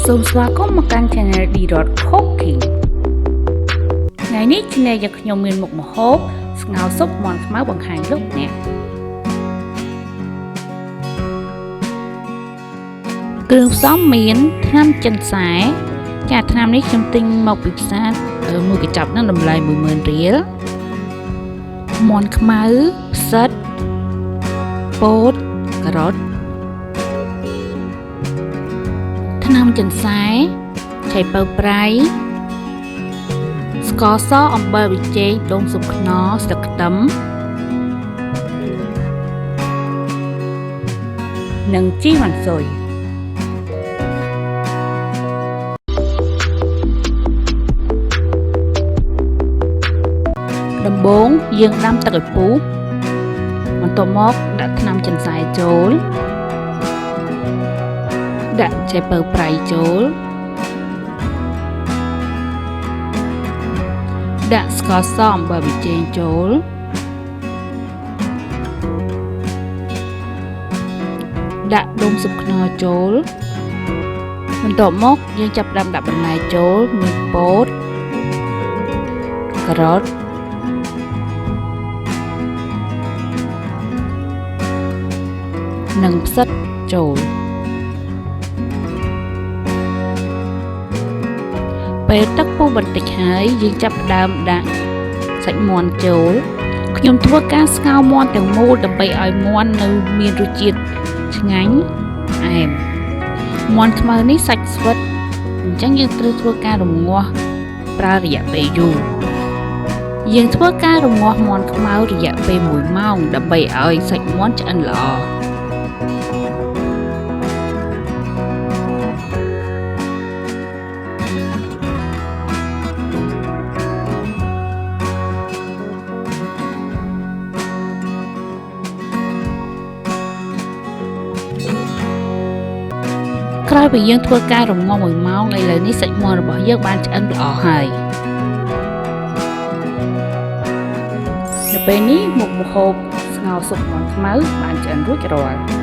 សូមស្វាគមន៍មកកាន់ Channel D.Rod Cooking ថ្ងៃនេះ Channel យើងខ្ញុំមានមុខម្ហូបស្ងោរស៊ុបមាន់ខ្មៅបង្ហាញលោកអ្នកគ្រឿងផ្សំមានថ្នាំចិនសែចាថ្នាំនេះខ្ញុំទិញមកពីផ្សារមួយកញ្ចប់នឹងតម្លៃ 10000 រៀលមាន់ខ្មៅផ្សិតពោតការ៉ុតថ្នាំចិនសែឆៃពៅប្រៃស្ករសអំបិលប៊ីចេងដូងស៊ុបខ្នុរស្លឹកខ្ទឹមនិងជីវ៉ាន់ស៊ុយដំបូងយើងដាំទឹកឲ្យពុះបន្ទាប់មកដាក់ថ្នាំចិនសែចូលដាក់ឆៃពៅប្រៃចូលដាក់ស្ករសអំបិលប៊ីចេងចូលដាក់ដូងស៊ុបខ្នុរចូលបន្ទាប់មកយើងចាប់ផ្ដើមដាក់បន្លែចូលមានពោតការ៉ុតនិងផ្សិតចូលពេលទឹកពុះបន្តិចហើយយើងចាប់ផ្ដើមដាក់សាច់មាន់ចូលខ្ញុំធ្វើការស្ងោរមាន់ទាំងមូលដើម្បីឲ្យមាន់នៅមានរសជាតិឆ្ងាញ់ផ្អែមមាន់ខ្មៅនេះសាច់ស្វិតអញ្ចឹងយើងត្រូវធ្វើការរំងាស់ប្រើរយៈពេលយូរយើងធ្វើការរំងាស់មាន់ខ្មៅរយៈពេល1ម៉ោងដើម្បីឲ្យសាច់មាន់ឆ្អិនល្អក្រោយពីយើងធ្វើការរំងាស់1ម៉ោងឥឡូវនេះសាច់មាន់របស់យើងបានឆ្អិនល្អហើយនៅពេលនេះមុខម្ហូបស្ងោរស៊ុបមាន់ខ្មៅបានឆ្អិនរួចរាល់